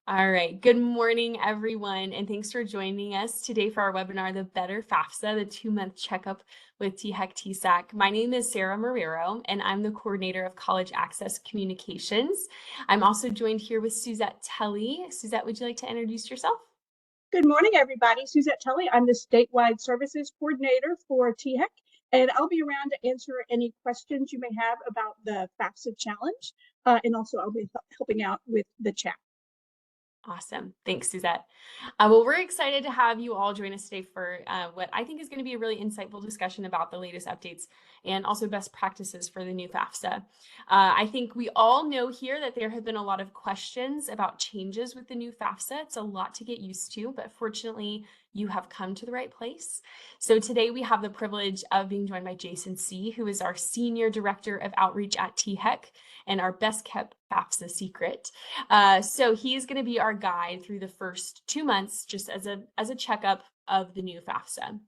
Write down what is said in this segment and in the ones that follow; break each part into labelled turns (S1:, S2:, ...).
S1: All right. Good morning, everyone, and thanks for joining us today for our webinar, The Better FAFSA, the 2-month checkup with THEC TSAC. My name is Sarah Marrero, and I'm the coordinator of College Access Communications. I'm also joined here with Suzette Telly. Suzette, would you like to introduce yourself?
S2: Good morning, everybody. Suzette Telly. I'm the statewide services coordinator for THEC, and I'll be around to answer any questions you may have about the FAFSA challenge, and also I'll be helping out with the chat.
S1: Awesome. Thanks, Suzette. Well, we're excited to have you all join us today for what I think is going to be a really insightful discussion about the latest updates and also best practices for the new FAFSA. I think we all know here that there have been a lot of questions about changes with the new FAFSA. It's a lot to get used to, but fortunately, you have come to the right place. So today we have the privilege of being joined by Jason Seay, who is our Senior Director of Outreach at THEC and our best kept FAFSA secret. So he's going to be our guide through the first 2 months, just as a checkup of the new FAFSA.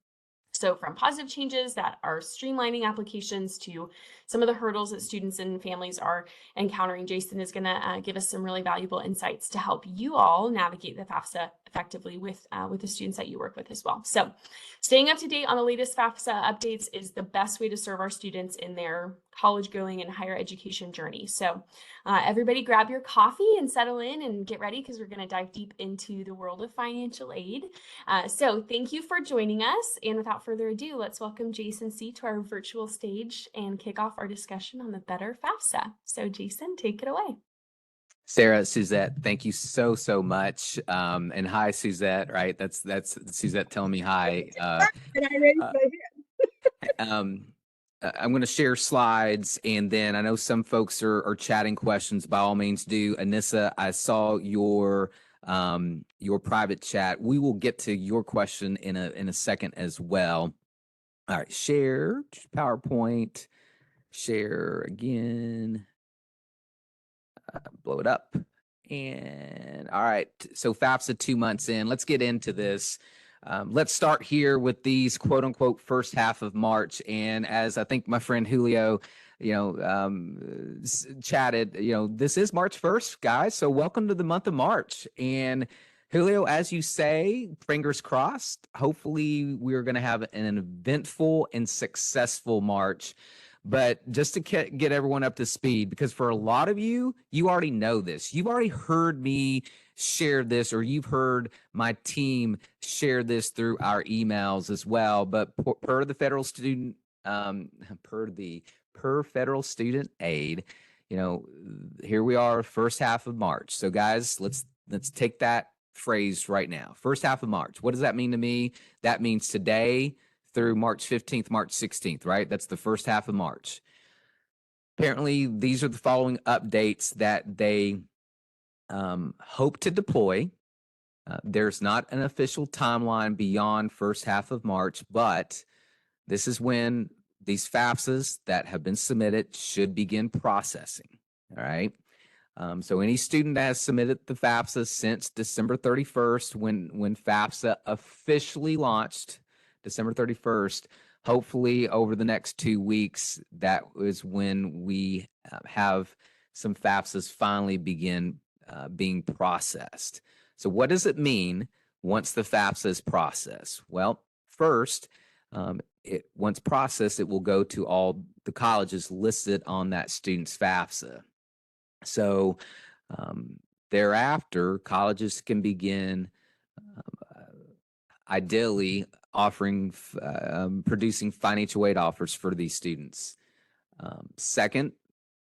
S1: So from positive changes that are streamlining applications to some of the hurdles that students and families are encountering, Jason is going to give us some really valuable insights to help you all navigate the FAFSA effectively with the students that you work with as well. So staying up to date on the latest FAFSA updates is the best way to serve our students in their college going and higher education journey. So everybody grab your coffee and settle in and get ready because we're going to dive deep into the world of financial aid. So thank you for joining us. And without further ado, let's welcome Jason Seay to our virtual stage and kick off our discussion on the Better FAFSA. So Jason, take it away.
S3: Sarah, Suzette, thank you so much. And hi, Suzette, right? That's Suzette telling me hi.
S2: And I raised my hand.
S3: I'm going to share slides, and then I know some folks are chatting questions. By all means, do. Anissa, I saw your private chat. We will get to your question in a second as well. All right, share PowerPoint, share again. Blow it up. And all right, so FAFSA 2 months in, let's get into this. Let's start here with these quote unquote first half of March. And as I think my friend Julio, chatted, this is March 1st, guys. So welcome to the month of March. And Julio, as you say, fingers crossed, hopefully we're going to have an eventful and successful March. But just to get everyone up to speed, because for a lot of you, you already know this. You've already heard me share this, or you've heard my team share this through our emails as well. But per the federal student, per federal student aid, here we are, first half of March. So guys, let's take that phrase right now. First half of March. What does that mean to me? That means today through March 15th, March 16th, right? That's the first half of March. Apparently, these are the following updates that they hope to deploy. There's not an official timeline beyond first half of March, but this is when these FAFSAs that have been submitted should begin processing, all right? So any student that has submitted the FAFSA since December 31st, when FAFSA officially launched, December 31st, hopefully over the next 2 weeks, that is when we have some FAFSAs finally begin being processed. So what does it mean once the FAFSA is processed? Well, first, once processed, it will go to all the colleges listed on that student's FAFSA. So thereafter, colleges can begin ideally producing financial aid offers for these students. Second,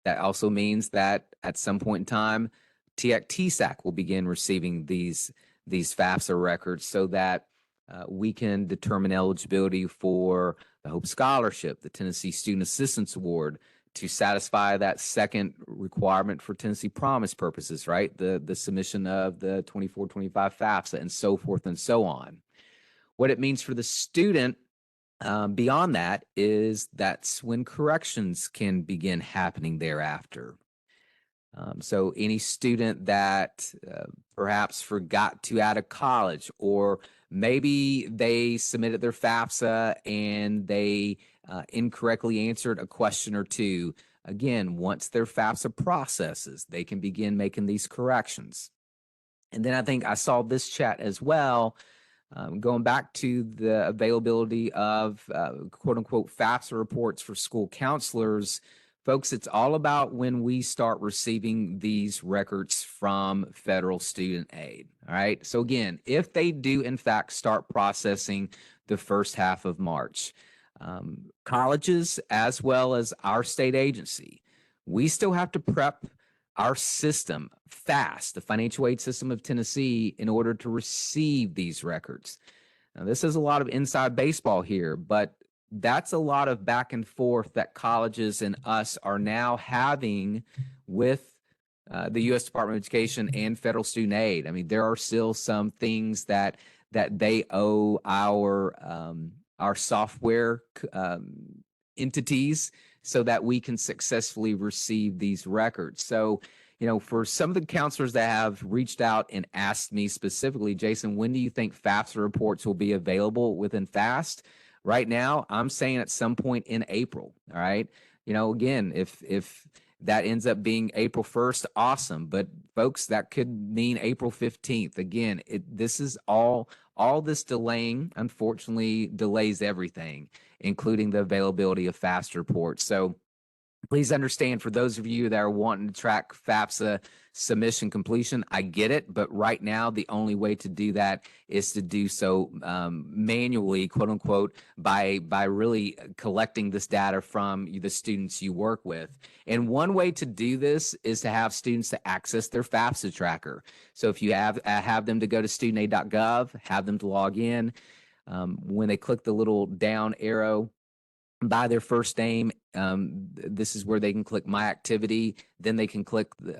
S3: that also means that at some point in time, TSAC will begin receiving these FAFSA records so that we can determine eligibility for the Hope Scholarship, the Tennessee Student Assistance Award, to satisfy that second requirement for Tennessee Promise purposes, right? The submission of the 24-25 FAFSA and so forth and so on. What it means for the student beyond that is that's when corrections can begin happening thereafter. So any student that perhaps forgot to add a college, or maybe they submitted their FAFSA and they incorrectly answered a question or two, again, once their FAFSA processes, they can begin making these corrections. And then I think I saw this chat as well, going back to the availability of quote unquote FAFSA reports for school counselors. Folks, it's all about when we start receiving these records from federal student aid. All right. So again, if they do in fact start processing the first half of March, colleges as well as our state agency, we still have to prep our system fast, the financial aid system of Tennessee, in order to receive these records. Now, this is a lot of inside baseball here, but that's a lot of back and forth that colleges and us are now having with the U.S. Department of Education and federal student aid. I mean, there are still some things that they owe our software entities so that we can successfully receive these records. So, you know, for some of the counselors that have reached out and asked me specifically, Jason, when do you think FAFSA reports will be available within FAST? Right now, I'm saying at some point in April. All right. You know, again, if that ends up being April 1st, awesome. But folks, that could mean April 15th. Again, this is all this delaying, unfortunately, delays everything, including the availability of FAST reports. So please understand, for those of you that are wanting to track FAFSA submission completion, I get it, but right now the only way to do that is to do so manually, quote unquote, by really collecting this data from the students you work with. And one way to do this is to have students to access their FAFSA tracker. So if you have them to go to studentaid.gov, have them to log in. When they click the little down arrow by their first name, this is where they can click My Activity. Then they can click the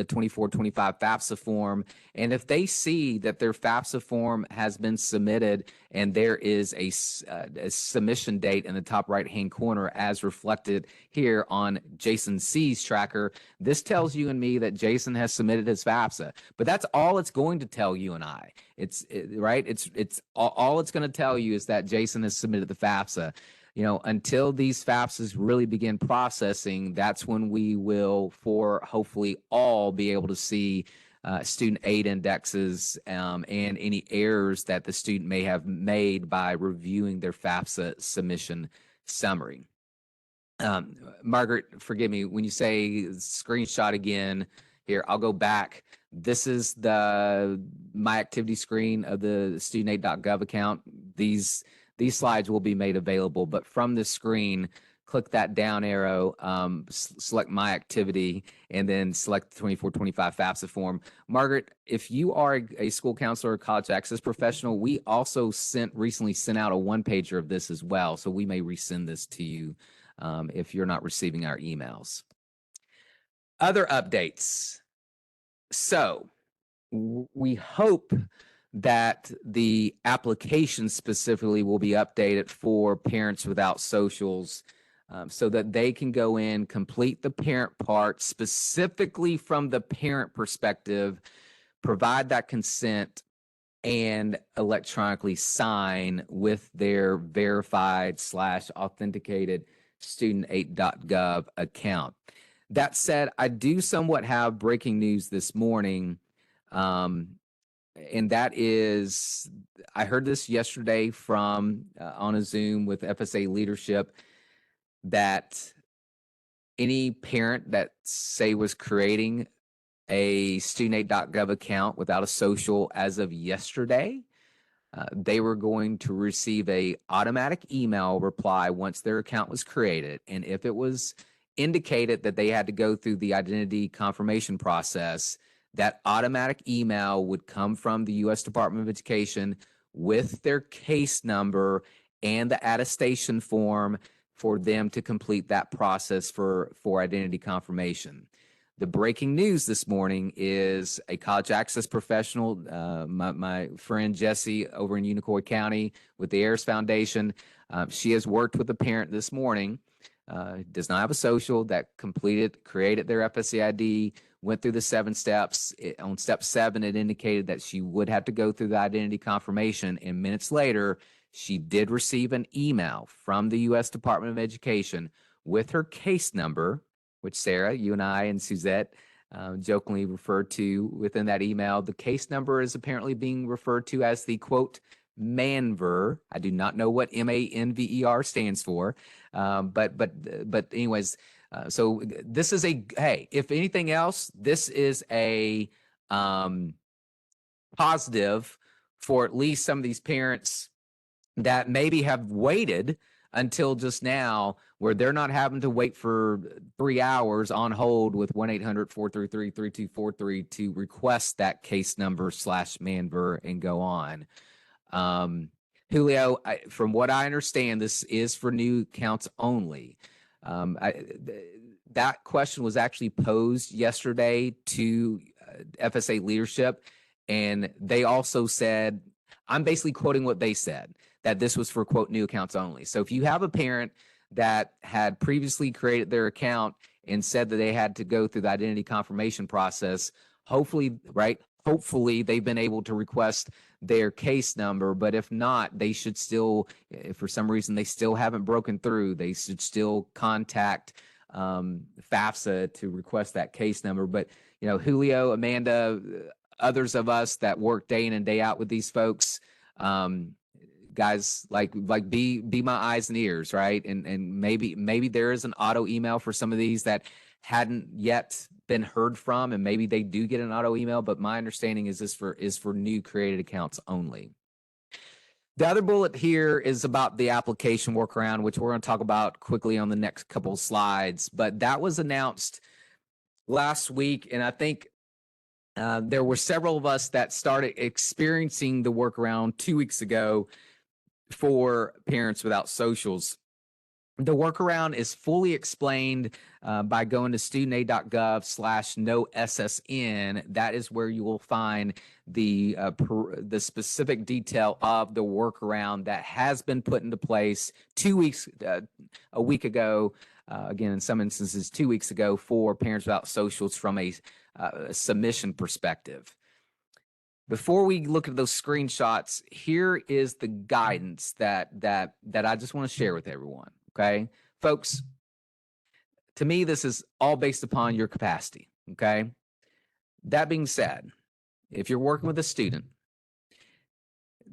S3: 2425 FAFSA form. And if they see that their FAFSA form has been submitted and there is a submission date in the top right-hand corner as reflected here on Jason Seay's tracker, this tells you and me that Jason has submitted his FAFSA. But that's all it's going to tell you and I. Right? It's all it's going to tell you is that Jason has submitted the FAFSA. You know, until these FAFSAs really begin processing, that's when we will, for hopefully all, be able to see student aid indexes and any errors that the student may have made by reviewing their FAFSA submission summary. Margaret, forgive me, when you say screenshot again, here, I'll go back. This is the My Activity screen of the studentaid.gov account. These slides will be made available, but from this screen, click that down arrow, select My Activity, and then select the 2425 FAFSA form. Margaret, if you are a school counselor or college access professional, we also recently sent out a one-pager of this as well, so we may resend this to you if you're not receiving our emails. Other updates. So we hope that the application specifically will be updated for parents without socials, so that they can go in, complete the parent part specifically from the parent perspective, provide that consent, and electronically sign with their verified / authenticated studentaid.gov account. That said, I do somewhat have breaking news this morning. And that is, I heard this yesterday from on a Zoom with FSA leadership, that any parent that, say, was creating a studentaid.gov account without a social as of yesterday, they were going to receive a automatic email reply once their account was created. And if it was indicated that they had to go through the identity confirmation process, that automatic email would come from the U.S. Department of Education with their case number and the attestation form for them to complete that process for identity confirmation. The breaking news this morning is a college access professional, my friend Jessie over in Unicoi County with the Ayers Foundation. She has worked with a parent this morning, does not have a social, that created their FSA ID, went through the 7 steps. On step 7, it indicated that she would have to go through the identity confirmation. And minutes later, she did receive an email from the U.S. Department of Education with her case number, which Sarah, you and I and Suzette jokingly referred to within that email. The case number is apparently being referred to as the quote MANVER. I do not know what MANVER stands for, but anyways, so this is hey, if anything else, this is a positive for at least some of these parents that maybe have waited until just now, where they're not having to wait for 3 hours on hold with 1-800-433-3243 to request that case number /MANVER and go on. Julio, from what I understand, this is for new accounts only. That question was actually posed yesterday to FSA leadership, and they also said, I'm basically quoting what they said, that this was for, quote, new accounts only. So if you have a parent that had previously created their account and said that they had to go through the identity confirmation process, hopefully they've been able to request their case number. But if not, they should still, if for some reason they still haven't broken through, they should still contact FAFSA to request that case number. But, Julio, Amanda, others of us that work day in and day out with these folks, guys, like be my eyes and ears, right? And maybe there is an auto email for some of these that hadn't yet been heard from, and maybe they do get an auto email, but my understanding is this is for new created accounts only. The other bullet here is about the application workaround, which we're going to talk about quickly on the next couple of slides. But that was announced last week, and I think there were several of us that started experiencing the workaround 2 weeks ago for parents without socials. The workaround is fully explained by going to studentaid.gov/no-SSN. That is where you will find the specific detail of the workaround that has been put into place a week ago. Again, in some instances, 2 weeks ago, for parents without socials from a submission perspective. Before we look at those screenshots, here is the guidance that I just want to share with everyone. Okay, folks, to me, this is all based upon your capacity. Okay, that being said, if you're working with a student,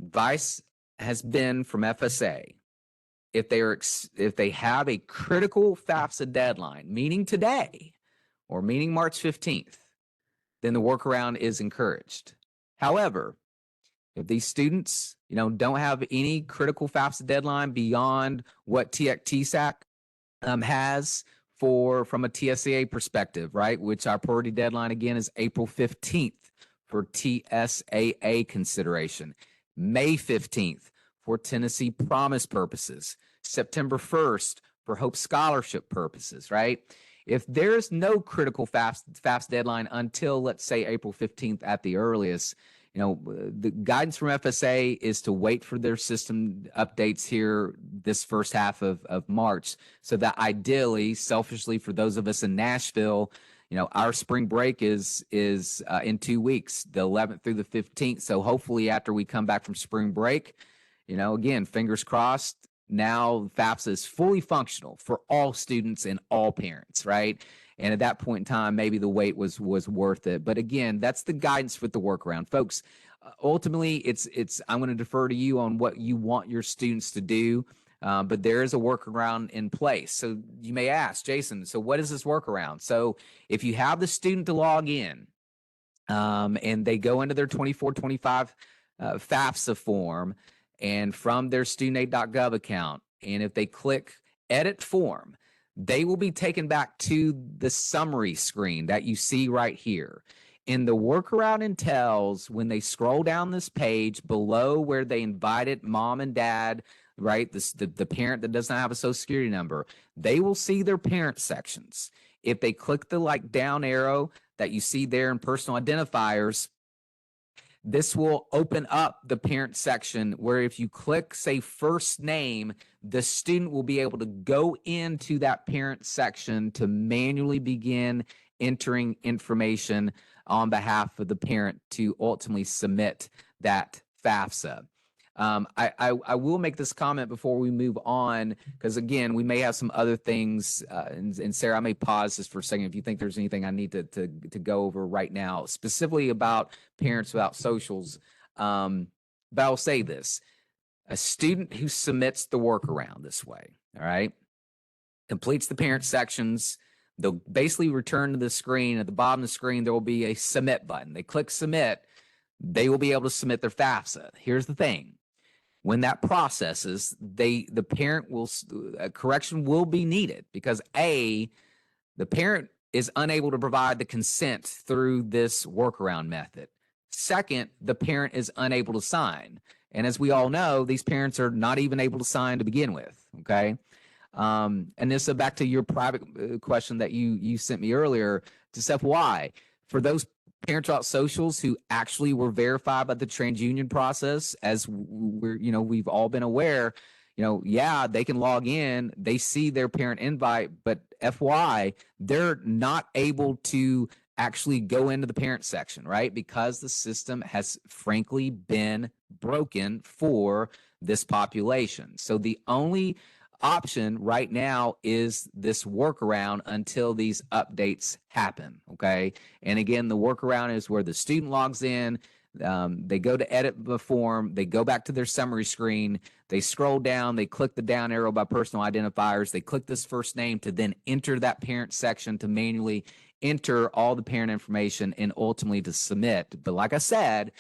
S3: advice has been from FSA, if they have a critical FAFSA deadline, meaning today or meaning March 15th, then the workaround is encouraged. However, if these students, don't have any critical FAFSA deadline beyond what TSAC has from a TSAA perspective, right? Which our priority deadline again is April 15th for TSAA consideration, May 15th for Tennessee Promise purposes, September 1st for Hope Scholarship purposes, right? If there's no critical FAFSA deadline until, let's say, April 15th at the earliest, the guidance from FSA is to wait for their system updates here this first half of March, so that ideally, selfishly, for those of us in Nashville, our spring break is in 2 weeks, the 11th through the 15th. So hopefully after we come back from spring break, again, fingers crossed, now FAFSA is fully functional for all students and all parents, right? And at that point in time, maybe the wait was worth it. But again, that's the guidance with the workaround, folks. Ultimately, I'm going to defer to you on what you want your students to do. But there is a workaround in place. So you may ask, Jason, so what is this workaround? So if you have the student to log in, and they go into their 24-25 FAFSA form, and from their studentaid.gov account, and if they click edit form, they will be taken back to the summary screen that you see right here. And the workaround entails, when they scroll down this page below where they invited mom and dad, right, the parent that does not have a social security number, they will see their parent sections. If they click the down arrow that you see there in personal identifiers, this will open up the parent section where if you click, say, first name, the student will be able to go into that parent section to manually begin entering information on behalf of the parent to ultimately submit that FAFSA. I will make this comment before we move on, because again, we may have some other things. And Sarah, I may pause this for a second if you think there's anything I need to go over right now, specifically about parents without socials. But I'll say this: a student who submits the workaround this way, all right, completes the parent sections. They'll basically return to the screen. At the bottom of the screen, there will be a submit button. They click submit. They will be able to submit their FAFSA. Here's the thing. When that processes, the parent will, a correction will be needed because the parent is unable to provide the consent through this workaround method. Second, the parent is unable to sign. And as we all know, these parents are not even able to sign to begin with, okay? And this is back to your private question that you sent me earlier to Steph. Why? For those parents without socials who actually were verified by the TransUnion process, as we've all been aware, yeah, they can log in, they see their parent invite, but FY, they're not able to actually go into the parent section, right? Because the system has frankly been broken for this population. So the only option right now is this workaround until these updates happen, okay? And again, the workaround is where the student logs in, they go to edit the form, they go back to their summary screen, they scroll down, they click the down arrow by personal identifiers, they click this first name to then enter that parent section to manually enter all the parent information and ultimately to submit. But like I said,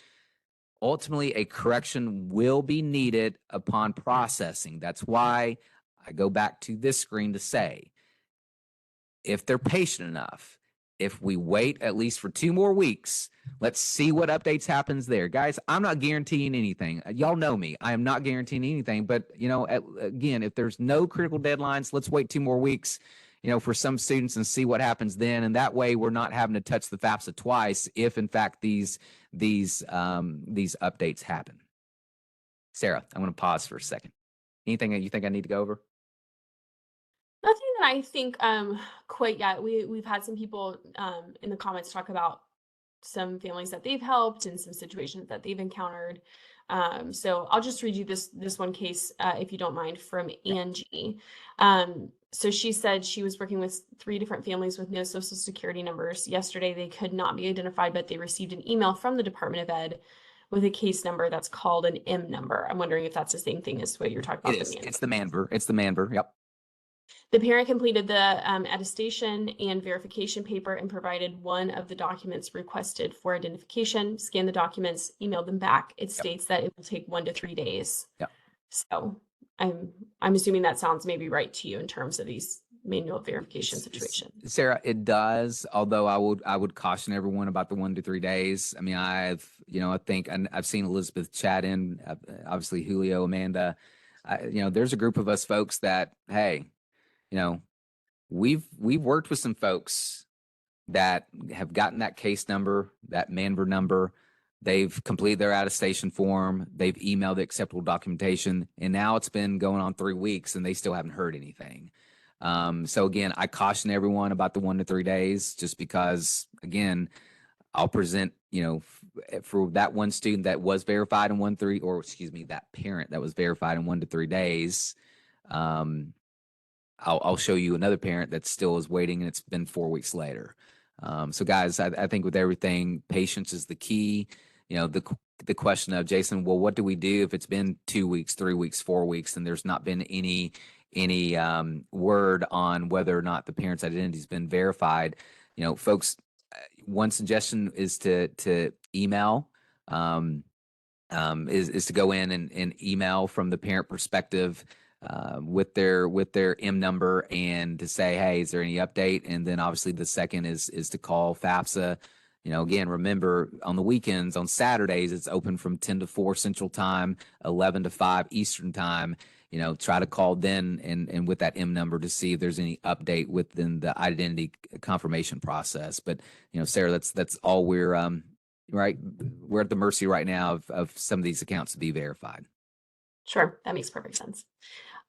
S3: ultimately a correction will be needed upon processing. That's why I go back to this screen to say, if they're patient enough, if we wait at least for 2 more weeks, let's see what updates happens there. Guys, I'm not guaranteeing anything. Y'all know me. I am not guaranteeing anything. But, again, if there's no critical deadlines, let's wait 2 more weeks, for some students and see what happens then. And that way we're not having to touch the FAFSA twice if, in fact, these updates happen. Sarah, I'm going to pause for a second. Anything that you think I need to go over?
S1: Nothing that I think quite yet. We've had some people in the comments talk about some families that they've helped and some situations that they've encountered. So I'll just read you this one case, if you don't mind, from Angie. So she said she was working with 3 different families with no social security numbers. Yesterday, they could not be identified, but they received an email from the Department of Ed with a case number that's called an M number. I'm wondering if that's the same thing as what you're talking about.
S3: It is. It's the MANVR. It's the MANVR. Yep.
S1: The parent completed the attestation and verification paper and provided one of the documents requested for identification, scanned the documents, emailed them back. It states that it will take 1 to 3 days.
S3: Yep.
S1: So I'm assuming that sounds maybe right to you in terms of these manual verification situations.
S3: Sarah, it does. Although I would caution everyone about the 1 to 3 days. I mean, I think, and I've seen Elizabeth chat in, obviously Julio, Amanda. There's a group of us folks that, hey, we've worked with some folks that have gotten that case number, that MANVR number. They've completed their attestation form. They've emailed the acceptable documentation, and now it's been going on 3 weeks, and they still haven't heard anything. So again, I caution everyone about the 1 to 3 days, just because, again, I'll present, for that one student that was verified in that parent that was verified in 1 to 3 days. I'll show you another parent that still is waiting, and it's been 4 weeks later. So guys, I think with everything, patience is the key. The question of, Jason, well, what do we do if it's been 2 weeks, 3 weeks, 4 weeks, and there's not been any word on whether or not the parent's identity has been verified? Folks, one suggestion is to email, is to go in and email from the parent perspective, with their M number, and to say, hey, is there any update? And then obviously the second is to call FAFSA. Again, remember, on the weekends, on Saturdays, it's open from 10 to 4 Central Time, 11 to 5 Eastern Time. Try to call then and with that M number to see if there's any update within the identity confirmation process. But, Sarah, that's all we're right. We're at the mercy right now of some of these accounts to be verified.
S1: Sure, that makes perfect sense.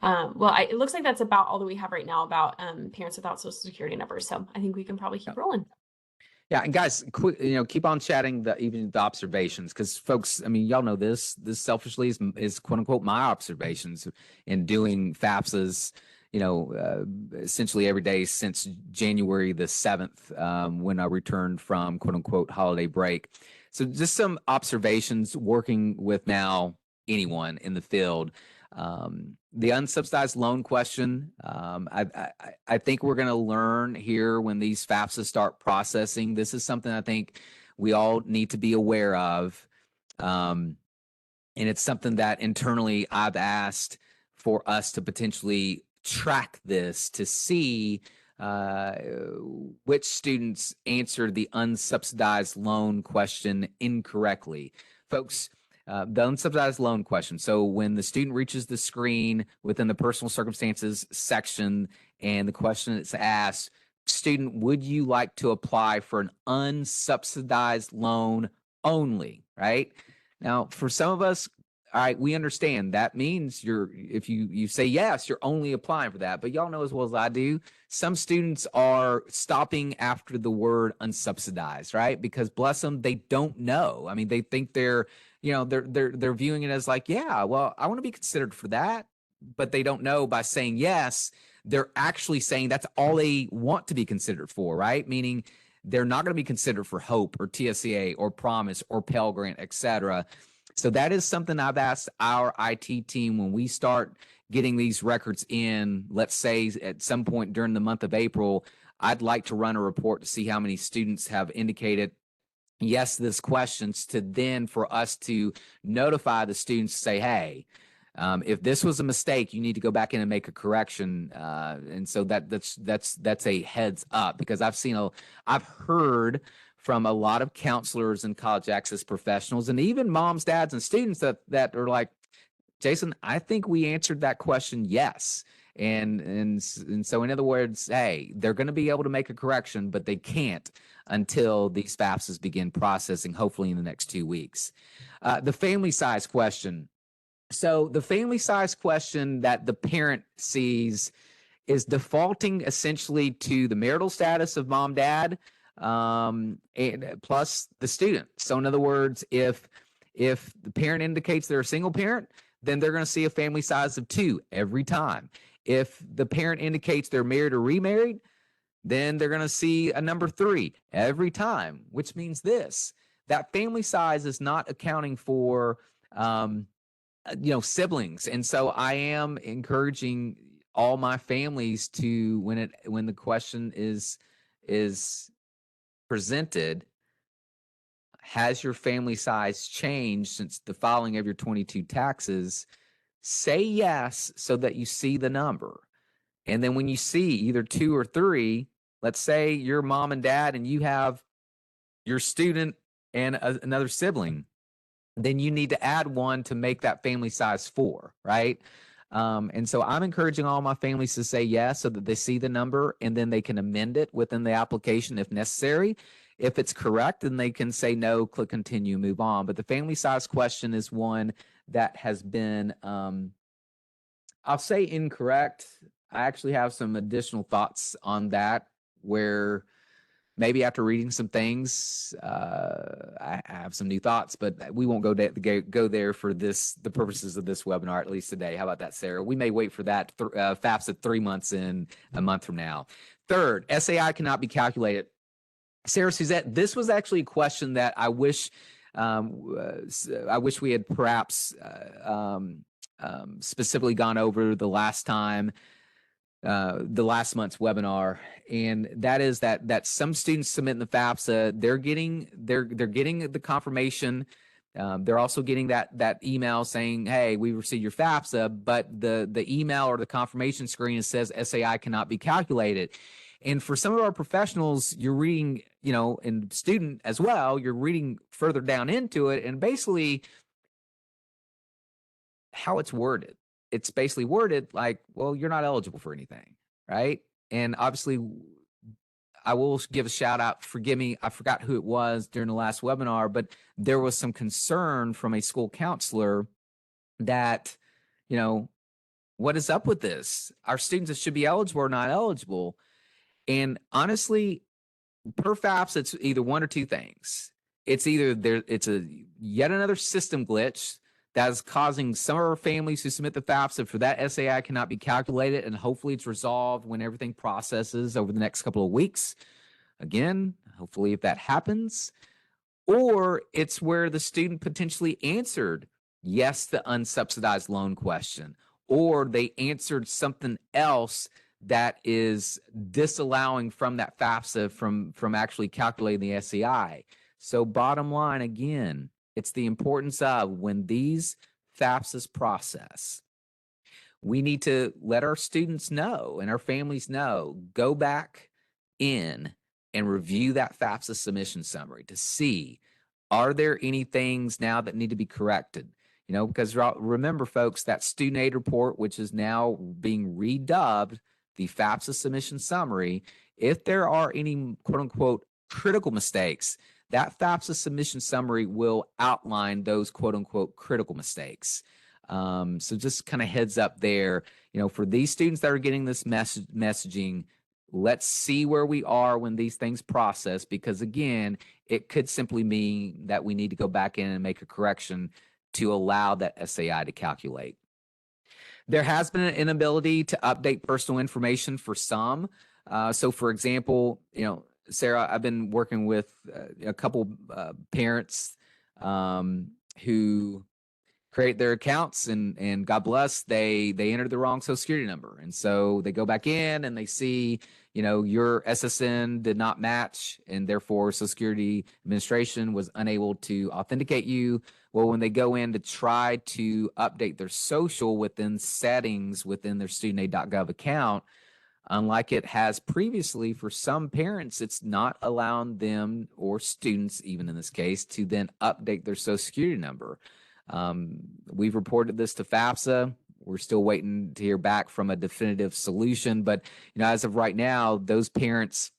S1: Well, it looks like that's about all that we have right now about parents without social security numbers. So I think we can probably keep rolling.
S3: Yeah, and guys, quick, keep on chatting even the observations, because folks, I mean, y'all know this. This selfishly is quote unquote my observations in doing FAFSAs, essentially every day since January the 7th, when I returned from quote unquote holiday break. So just some observations working with now anyone in the field. The unsubsidized loan question, I think we're going to learn here when these FAFSA start processing. This is something I think we all need to be aware of. And it's something that internally I've asked for us to potentially track this to see which students answered the unsubsidized loan question incorrectly. Folks, the unsubsidized loan question. So when the student reaches the screen within the personal circumstances section and the question is asked, student, would you like to apply for an unsubsidized loan only, right? Now, for some of us, all right, we understand that means if you say yes, you're only applying for that. But y'all know as well as I do, some students are stopping after the word unsubsidized, right? Because bless them, they don't know. I mean, they think they're viewing it as like, yeah, well, I want to be considered for that, but they don't know by saying yes, they're actually saying that's all they want to be considered for, right? Meaning they're not going to be considered for HOPE or TSAC or Promise or Pell Grant, et cetera. So that is something I've asked our IT team when we start getting these records in, let's say at some point during the month of April, I'd like to run a report to see how many students have indicated yes to this questions, to then for us to notify the students to say, hey, if this was a mistake, you need to go back in and make a correction. And so that's a heads up, because I've heard from a lot of counselors and college access professionals and even moms, dads, and students that are like, Jason, I think we answered that question yes. And so in other words, hey, they're going to be able to make a correction, but they can't until these FAFSAs begin processing, hopefully in the next 2 weeks. The family size question. So the family size question that the parent sees is defaulting essentially to the marital status of mom, dad, and plus the student. So in other words, if the parent indicates they're a single parent, then they're going to see a family size of 2 every time. If the parent indicates they're married or remarried, then they're going to see a number 3 every time, which means that family size is not accounting for siblings. And so I am encouraging all my families to, when the question is presented, has your family size changed since the filing of your 22 taxes? Say yes so that you see the number. And then when you see either 2 or 3, let's say you're mom and dad and you have your student and another sibling, then you need to add 1 to make that family size 4, right? And so I'm encouraging all my families to say yes so that they see the number, and then they can amend it within the application if necessary. If it's correct, then they can say no, click continue, move on. But the family size question is one that has been, I'll say incorrect. I actually have some additional thoughts on that, where maybe after reading some things, I have some new thoughts, but we won't go there for the purposes of this webinar, at least today. How about that, Sarah? We may wait for that FAFSA 3 months in a month from now. Third, SAI cannot be calculated. Sarah Suzette, this was actually a question that I wish we had perhaps specifically gone over the last time, the last month's webinar, and that is that some students submit in the FAFSA, they're getting the confirmation. They're also getting that email saying, hey, we received your FAFSA, but the email or the confirmation screen says SAI cannot be calculated. And for some of our professionals, you're reading, and student as well, you're reading further down into it, and basically how it's worded. It's basically worded like, well, you're not eligible for anything, right? And obviously, I will give a shout out. Forgive me, I forgot who it was during the last webinar, but there was some concern from a school counselor that, what is up with this? Our students that should be eligible are not eligible. And honestly, per FAFSA, it's either one or two things. It's either it's a yet another system glitch that is causing some of our families who submit the FAFSA for that SAI cannot be calculated, and hopefully it's resolved when everything processes over the next couple of weeks. Again, hopefully if that happens, or it's where the student potentially answered yes, the unsubsidized loan question, or they answered something else that is disallowing from that FAFSA from actually calculating the SEI. So bottom line, again, it's the importance of when these FAFSAs process, we need to let our students know and our families know, go back in and review that FAFSA submission summary to see, are there any things now that need to be corrected? You know, because remember, folks, that student aid report, which is now being redubbed the FAFSA submission summary, if there are any quote unquote critical mistakes, that FAFSA submission summary will outline those quote unquote critical mistakes. So just kind of heads up there, you know, for these students that are getting this messaging, let's see where we are when these things process, because again, it could simply mean that we need to go back in and make a correction to allow that SAI to calculate. There has been an inability to update personal information for some. So for example, you know, Sarah, I've been working with a couple parents who create their accounts, and God bless, they entered the wrong social security number. And so they go back in and they see, you know, your SSN did not match, and therefore Social Security Administration was unable to authenticate you. Well, when they go in to try to update their social within settings within their studentaid.gov account, unlike it has previously for some parents, it's not allowing them, or students even in this case, to then update their social security number. We've reported this to FAFSA. We're still waiting to hear back from a definitive solution. But, you know, as of right now, those parents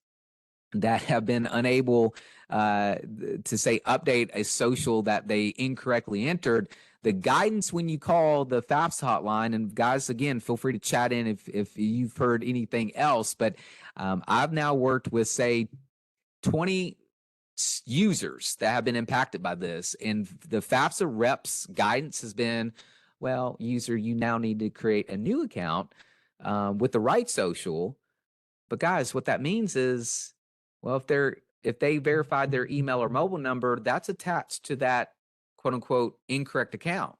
S3: that have been unable to say update a social that they incorrectly entered, the guidance when you call the FAFSA hotline, and guys, again, feel free to chat in if you've heard anything else, but I've now worked with, say, 20 users that have been impacted by this, and the FAFSA reps guidance has been, well, user, you now need to create a new account with the right social. But guys, what that means is, well, if they verified their email or mobile number, that's attached to that quote unquote incorrect account.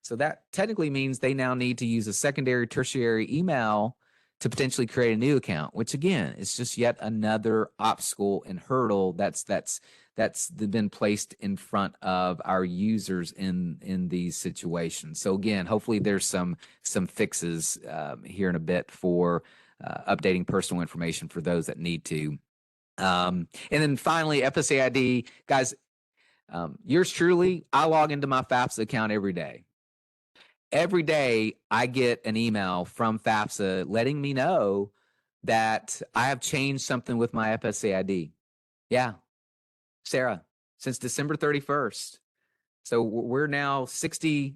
S3: So that technically means they now need to use a secondary, tertiary email to potentially create a new account, which again is just yet another obstacle and hurdle that's been placed in front of our users in these situations. So again, hopefully there's some fixes here in a bit for updating personal information for those that need to. And then finally, FSAID, guys, yours truly, I log into my FAFSA account every day. Every day I get an email from FAFSA letting me know that I have changed something with my FSAID. Yeah, Sarah, since December 31st. So we're now 60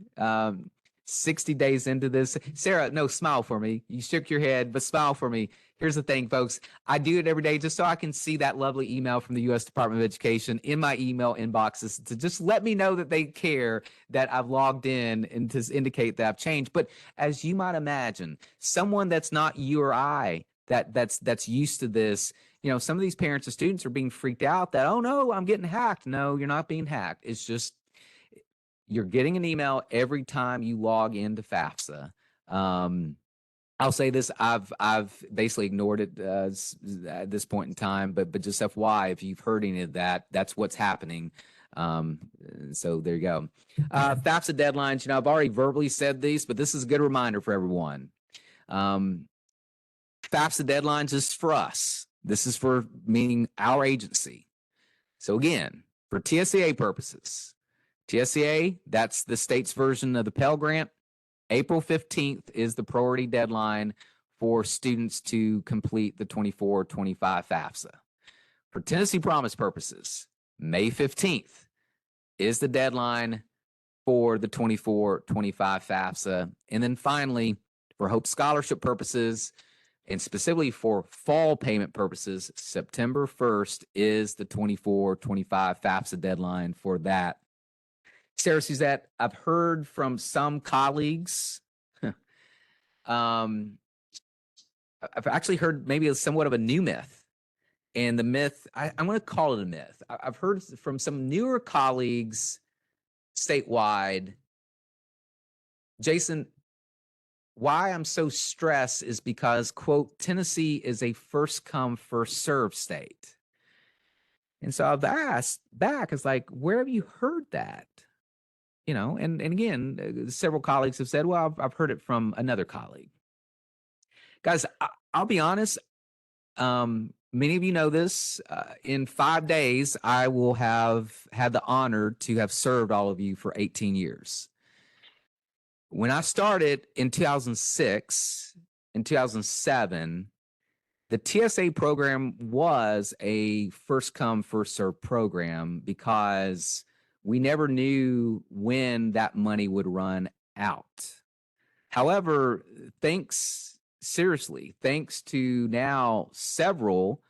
S3: days into this. Sarah, no, smile for me. You shook your head, but smile for me. Here's the thing, folks. I do it every day just so I can see that lovely email from the U.S. Department of Education in my email inboxes to just let me know that they care that I've logged in and to indicate that I've changed. But as you might imagine, someone that's not you or I that's used to this, you know, some of these parents and students are being freaked out that, oh no, I'm getting hacked. No, you're not being hacked. It's just you're getting an email every time you log into FAFSA. I'll say this: I've basically ignored it at this point in time, but just FYI, if you've heard any of that, that's what's happening. So there you go. FAFSA deadlines. You know, I've already verbally said these, but this is a good reminder for everyone. FAFSA deadlines is for us. This is for meaning our agency. So again, for TSAA purposes, TSAA, that's the state's version of the Pell Grant. April 15th is the priority deadline for students to complete the 24-25 FAFSA. For Tennessee Promise purposes, May 15th is the deadline for the 24-25 FAFSA. And then finally, for Hope Scholarship purposes, And specifically for fall payment purposes, September 1st is the 24-25 FAFSA deadline for that. Sarah, Suzette, I've heard from some colleagues, I've actually heard maybe somewhat of a new myth. And the myth, I'm going to call it a myth. I've heard from some newer colleagues statewide, Jason, why I'm so stressed is because, quote, Tennessee is a first come, first served state. And so I've asked back, it's like, where have you heard that? You know, and again, several colleagues have said, well, I've heard it from another colleague. Guys, I'll be honest. Many of you know this. In 5 days, I will have had the honor to have served all of you for 18 years. When I started in 2006, in 2007, the TSA program was a first come, first served program because we never knew when that money would run out. However, thanks to now several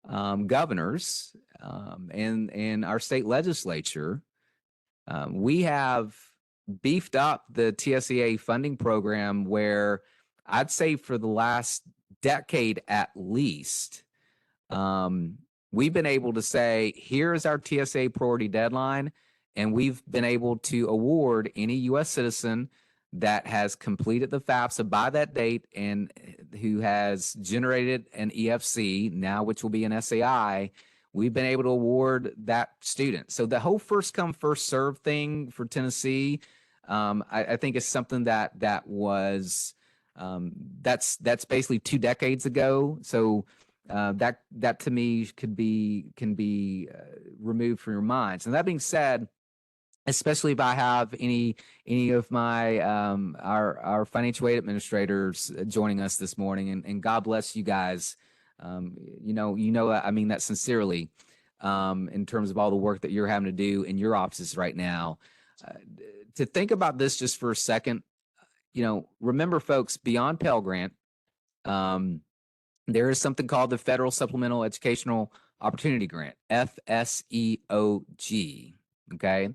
S3: governors and our state legislature, we have beefed up the TSAA funding program where I'd say for the last decade at least, we've been able to say, here's our TSA priority deadline, and we've been able to award any U.S. citizen that has completed the FAFSA by that date and who has generated an EFC, now which will be an SAI, we've been able to award that student. So the whole first come, first serve thing for Tennessee, I think is something that was that's basically 2 decades ago. So that to me can be removed from your minds. And that being said, especially if I have any of my our financial aid administrators joining us this morning, and God bless you guys. You know, I mean that sincerely, in terms of all the work that you're having to do in your offices right now. To think about this just for a second, you know, remember, folks, beyond Pell Grant, there is something called the Federal Supplemental Educational Opportunity Grant, FSEOG. Okay.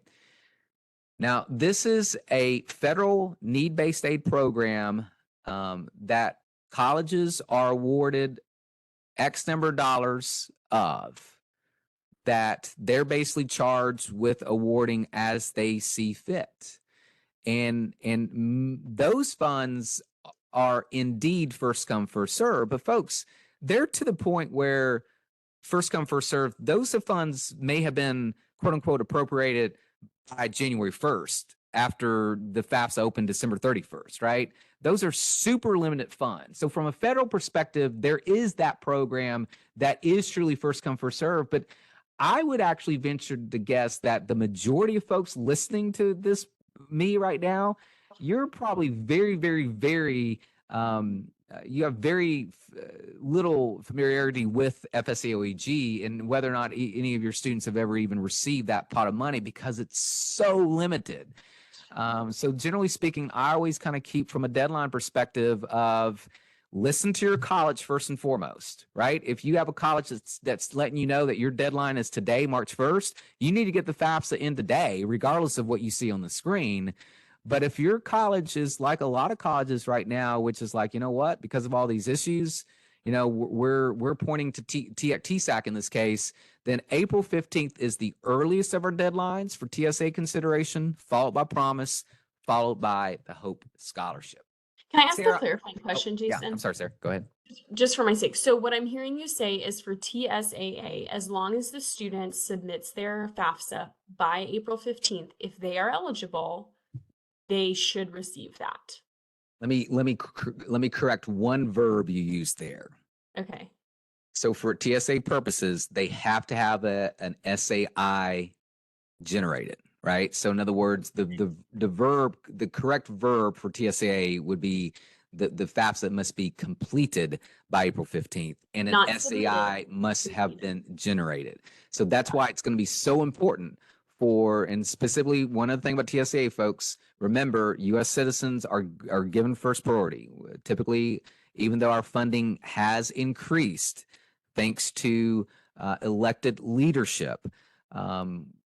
S3: Now, this is a federal need-based aid program that colleges are awarded X number of dollars of, that they're basically charged with awarding as they see fit. And those funds are indeed first come, first serve. But folks, they're to the point where first come, first serve, those funds may have been, quote unquote, appropriated by January 1st after the FAFSA opened December 31st, right? Those are super limited funds. So from a federal perspective, there is that program that is truly first come, first serve. But I would actually venture to guess that the majority of folks listening to this, me right now, you're probably very, very, very, you have very little familiarity with FSAOEG and whether or not any of your students have ever even received that pot of money because it's so limited. So generally speaking, I always kind of keep from a deadline perspective of listen to your college first and foremost, right? If you have a college that's letting you know that your deadline is today, March 1st, you need to get the FAFSA in today, regardless of what you see on the screen. But if your college is like a lot of colleges right now, which is like, you know what, because of all these issues, you know, we're pointing to TSAC in this case, then April 15th is the earliest of our deadlines for TSA consideration, followed by Promise, followed by the Hope Scholarship.
S1: Can I ask
S3: Sarah,
S1: a clarifying question, Jason?
S3: Yeah, I'm sorry, Sarah. Go ahead.
S1: Just for my sake. So what I'm hearing you say is for TSAA, as long as the student submits their FAFSA by April 15th, if they are eligible, they should receive that.
S3: Let me correct one verb you used there.
S1: Okay.
S3: So for TSA purposes, they have to have an SAI generated, right? So in other words, the correct verb for TSA would be the FAFSA must be completed by April 15th, and an
S1: Not
S3: SAI
S1: submitted,
S3: must have
S1: completed.
S3: been generated. So that's why it's going to be so important for, and specifically one other thing about TSA, folks, remember, U.S. citizens are given first priority. Typically, even though our funding has increased thanks to elected leadership,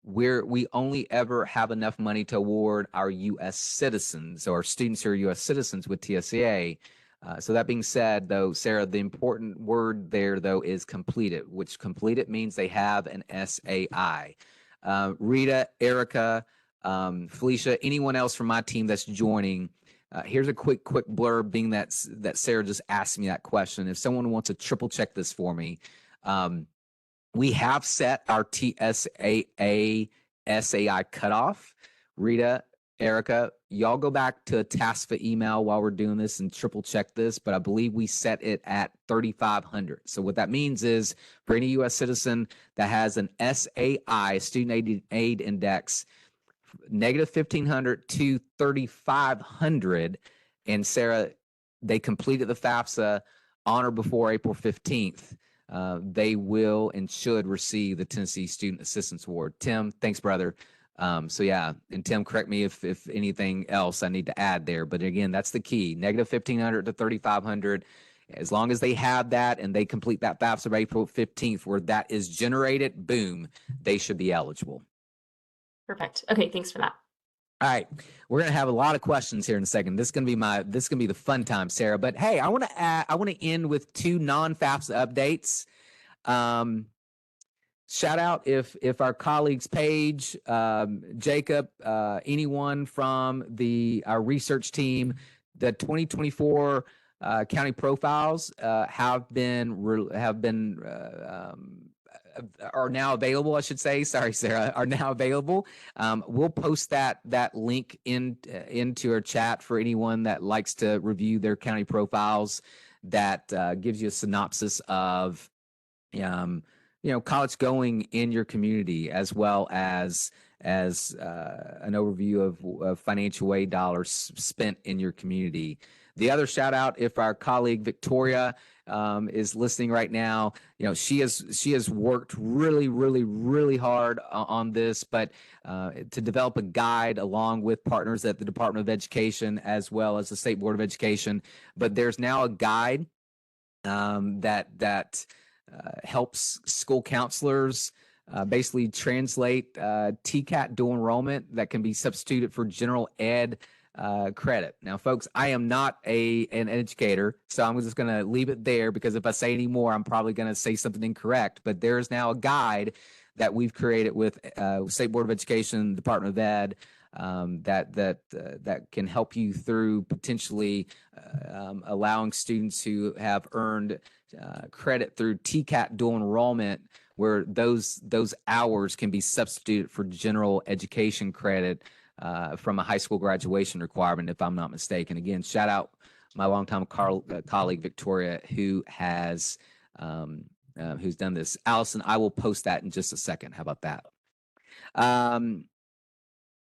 S3: we only ever have enough money to award our U.S. citizens or students who are U.S. citizens with TSAC. So that being said, though, Sarah, the important word there, though, is completed, which completed means they have an SAI. Rita, Erica, Felicia, anyone else from my team that's joining, here's a quick blurb, being that Sarah just asked me that question. If someone wants to triple check this for me, we have set our TSAA SAI cutoff. Rita, Erica, y'all go back to a TASFA email while we're doing this and triple check this, but I believe we set it at 3,500. So what that means is for any U.S. citizen that has an SAI, Student Aid Index, negative 1,500 to 3,500, and Sarah, they completed the FAFSA on or before April 15th. They will and should receive the Tennessee Student Assistance Award. Tim, thanks, brother. So yeah, and Tim, correct me if anything else I need to add there. But again, that's the key, negative 1,500 to 3,500. As long as they have that and they complete that FAFSA by April 15th, where that is generated, boom, they should be eligible.
S1: Perfect. Okay, thanks for that.
S3: All right, we're gonna have a lot of questions here in a second. This is gonna be the fun time, Sarah. But hey, I want to end with two non-FAFSA updates. Shout out if our colleagues, Paige, Jacob, anyone from our research team, the 2024 county profiles are now available, I should say. Sorry, Sarah, are now available. We'll post that link into our chat for anyone that likes to review their county profiles. That gives you a synopsis of college going in your community, as well as an overview of financial aid dollars spent in your community. The other shout out, if our colleague Victoria is listening right now, she has worked really hard on this, but to develop a guide along with partners at the Department of Education as well as the State Board of Education. But there's now a guide that helps school counselors basically translate TCAT dual enrollment that can be substituted for general ed credit. Now, folks, I am not an educator, so I'm just going to leave it there, because if I say any more, I'm probably going to say something incorrect. But there is now a guide that we've created with State Board of Education, Department of Ed, that can help you through potentially allowing students who have earned credit through TCAT dual enrollment, where those hours can be substituted for general education credit from a high school graduation requirement, if I'm not mistaken. Again, shout out my longtime colleague Victoria, who has who's done this. Allison, I will post that in just a second. How about that?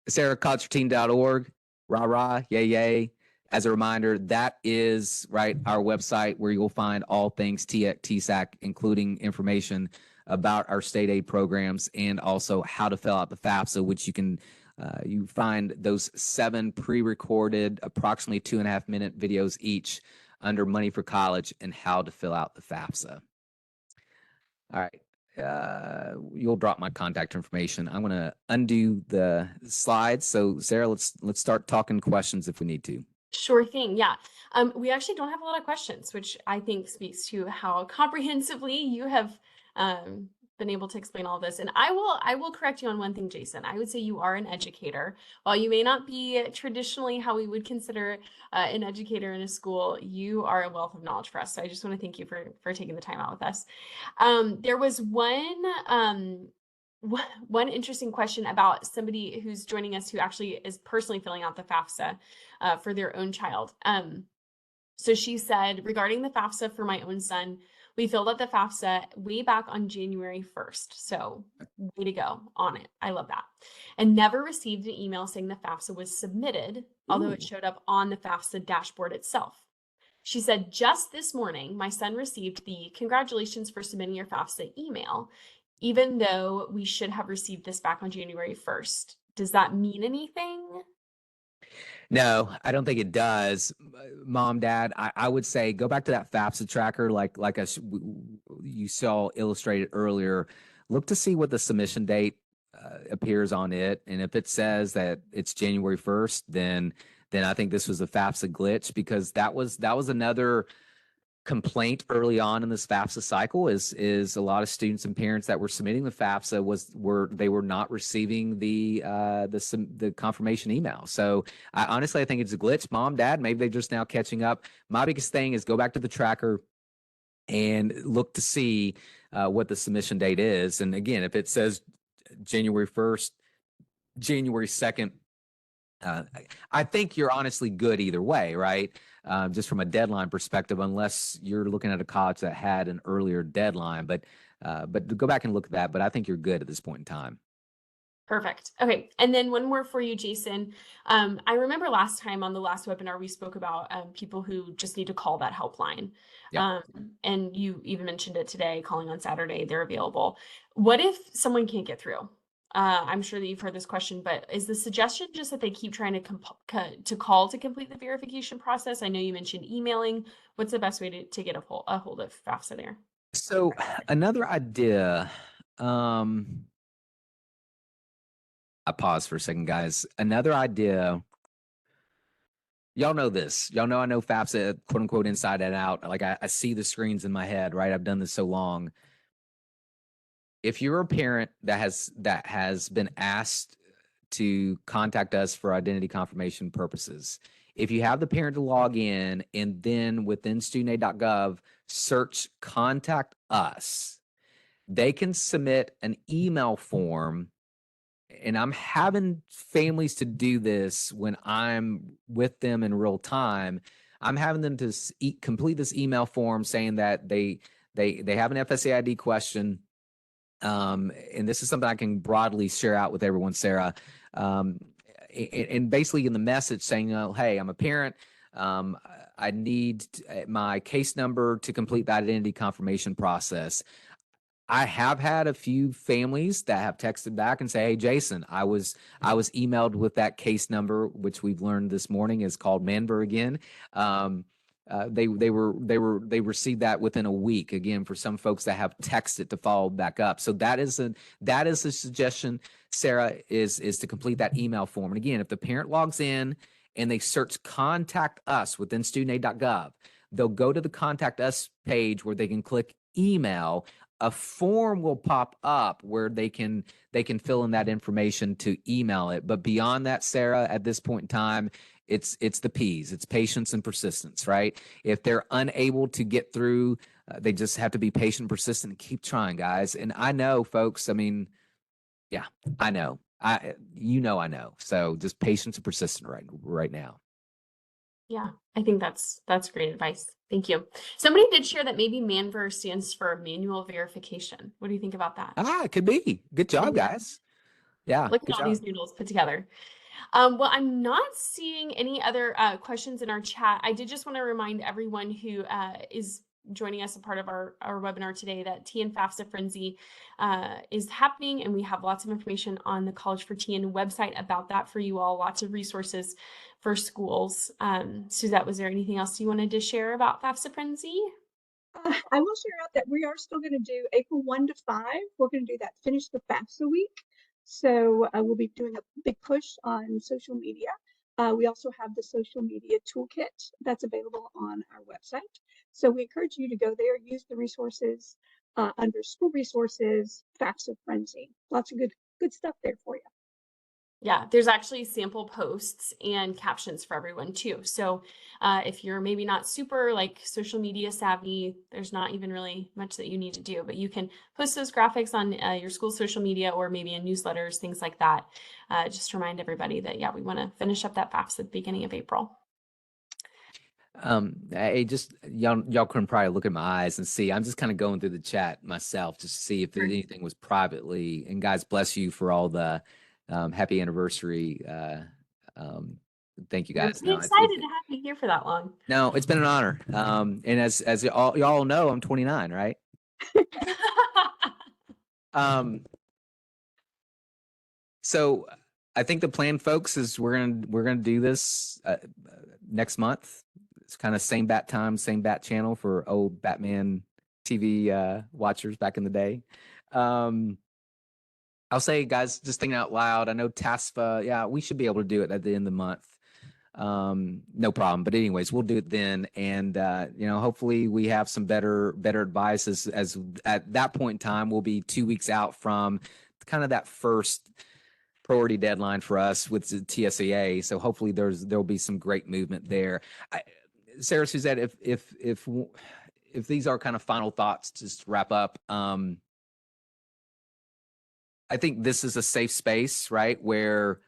S3: Sarah, collegeroutine.org, rah, yay, yay. As a reminder, that is our website where you'll find all things THEC, TSAC, including information about our state aid programs and also how to fill out the FAFSA, which you can you find those 7 pre-recorded, approximately 2.5-minute videos each under Money for College and how to fill out the FAFSA. All right. You'll drop my contact information. I'm going to undo the slides. So Sarah, let's start talking questions if we need to.
S1: Sure thing. Yeah. We actually don't have a lot of questions, which I think speaks to how comprehensively you have been able to explain all this. And I will correct you on one thing, Jason. I would say you are an educator. While you may not be traditionally how we would consider an educator in a school, you are a wealth of knowledge for us. So I just want to thank you for taking the time out with us. There was one interesting question about somebody who's joining us who actually is personally filling out the FAFSA for their own child. So she said, regarding the FAFSA for my own son, we filled out the FAFSA way back on January 1st. So way to go on it. I love that. And never received an email saying the FAFSA was submitted, although it showed up on the FAFSA dashboard itself. She said, just this morning, my son received the congratulations for submitting your FAFSA email, even though we should have received this back on January 1st. Does that mean anything?
S3: No, I don't think it does. Mom, Dad, I would say go back to that FAFSA tracker, you saw illustrated earlier. Look to see what the submission date appears on it, and if it says that it's January 1st, then I think this was a FAFSA glitch, because that was another complaint early on in this FAFSA cycle. Is a lot of students and parents that were submitting the FAFSA were not receiving the confirmation email. So I think it's a glitch. Mom, Dad, maybe they're just now catching up. My biggest thing is go back to the tracker and look to see what the submission date is. And again, if it says January 1st, January 2nd, I think you're honestly good either way, right? Just from a deadline perspective, unless you're looking at a college that had an earlier deadline. But go back and look at that. But I think you're good at this point in time.
S1: Perfect. Okay. And then one more for you, Jason. I remember last time on the last webinar, we spoke about people who just need to call that helpline.
S3: Yep.
S1: And you even mentioned it today, calling on Saturday, they're available. What if someone can't get through? I'm sure that you've heard this question, but is the suggestion just that they keep trying to call to complete the verification process? I know you mentioned emailing. What's the best way to get a hold of FAFSA there?
S3: So another idea, I pause for a second, guys. Another idea, y'all know this. Y'all know I know FAFSA, quote unquote, inside and out. Like I see the screens in my head, right? I've done this so long. If you're a parent that has been asked to contact us for identity confirmation purposes, if you have the parent to log in and then within studentaid.gov search contact us, they can submit an email form. And I'm having families to do this when I'm with them in real time. I'm having them to complete this email form saying that they have an FSA ID question. And this is something I can broadly share out with everyone, Sarah. And basically in the message saying, oh, hey, I'm a parent. I need my case number to complete the identity confirmation process. I have had a few families that have texted back and say, hey, Jason, I was emailed with that case number, which we've learned this morning is called Manver again. They received that within a week, again, for some folks that have texted to follow back up. So that is a suggestion, Sarah, is to complete that email form. And again, if the parent logs in and they search contact us within studentaid.gov, they'll go to the contact us page where they can click email. A form will pop up where they can fill in that information to email it. But beyond that, Sarah, at this point in time, it's the P's. It's patience and persistence, right? If they're unable to get through, they just have to be patient, persistent, and keep trying, guys. And I know, folks. I mean, yeah, I know. I know. So just patience and persistent right now.
S1: Yeah, I think that's great advice. Thank you. Somebody did share that maybe MANVER stands for manual verification. What do you think about that?
S3: It could be. Good job, guys. Yeah,
S1: Look at
S3: good
S1: all
S3: job.
S1: these noodles put together. Well, I'm not seeing any other questions in our chat. I did just want to remind everyone who is joining us a part of our webinar today that TN FAFSA Frenzy is happening, and we have lots of information on the College for TN website about that for you all, lots of resources for schools. Suzette, was there anything else you wanted to share about FAFSA Frenzy?
S2: I will share out that we are still going to do April 1 to 5. We're going to do that Finish the FAFSA week. So we'll be doing a big push on social media. We also have the social media toolkit that's available on our website. So we encourage you to go there, use the resources under school resources, FAFSA Frenzy. Lots of good stuff there for you.
S1: Yeah, there's actually sample posts and captions for everyone too. So if you're maybe not super like social media savvy, there's not even really much that you need to do, but you can post those graphics on your school social media or maybe in newsletters, things like that. Just to remind everybody that, yeah, we want to finish up that FAFSA at the beginning of April.
S3: Y'all can probably look at my eyes and see, I'm just kind of going through the chat myself just to see if anything was privately. And guys, bless you for all the happy anniversary. Thank you, guys.
S1: I'm excited to have you here for that long.
S3: No, it's been an honor. And as y'all know, I'm 29, right? So I think the plan, folks, is we're gonna do this next month. It's kind of same bat time, same bat channel for old Batman TV watchers back in the day. I'll say, guys, just thinking out loud. I know TASFA, yeah, we should be able to do it at the end of the month. No problem. But anyways, we'll do it then. And hopefully we have some better advice as at that point in time, we'll be 2 weeks out from kind of that first priority deadline for us with the TSAA. So hopefully there'll be some great movement there. Sarah, Suzette, if these are kind of final thoughts, just to wrap up, I think this is a safe space, right? Where,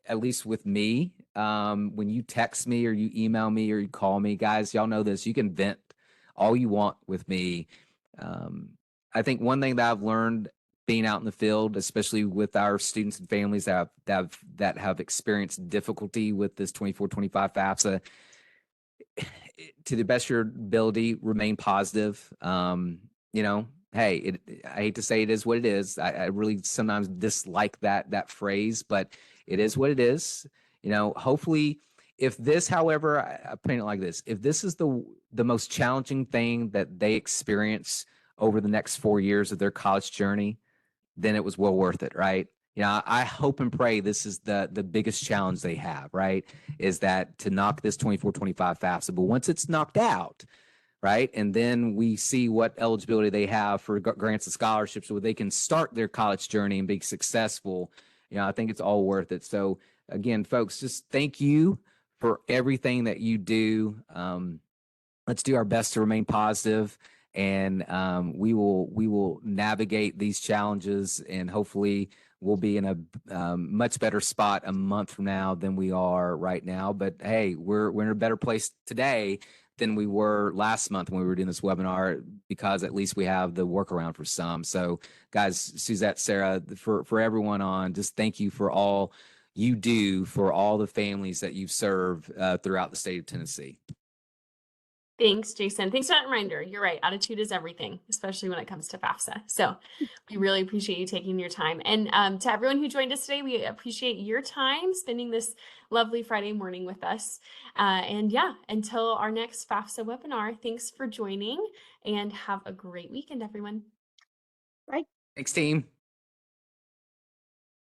S3: at least with me, when you text me or you email me or you call me, guys, y'all know this, you can vent all you want with me. I think one thing that I've learned being out in the field, especially with our students and families that have experienced difficulty with this 24-25 FAFSA, to the best of your ability, remain positive. Hey, I hate to say it is what it is. I really sometimes dislike that phrase, but it is what it is. Hopefully, if this, however, I paint it like this: if this is the most challenging thing that they experience over the next 4 years of their college journey, then it was well worth it, right? I hope and pray this is the biggest challenge they have, right? Is that to knock this 24-25 FAFSA. But once it's knocked out, right, and then we see what eligibility they have for grants and scholarships so they can start their college journey and be successful, I think it's all worth it. So again, folks, just thank you for everything that you do. Let's do our best to remain positive, and we will navigate these challenges, and hopefully we'll be in a much better spot a month from now than we are right now. But hey, we're in a better place today than we were last month when we were doing this webinar, because at least we have the workaround for some. So guys, Suzette, Sarah, for everyone on, just thank you for all you do for all the families that you've served throughout the state of Tennessee.
S1: Thanks, Jason. Thanks for that reminder. You're right. Attitude is everything, especially when it comes to FAFSA. So we really appreciate you taking your time. And to everyone who joined us today, we appreciate your time spending this lovely Friday morning with us. And yeah, until our next FAFSA webinar, thanks for joining and have a great weekend, everyone.
S2: Bye.
S3: Thanks, team.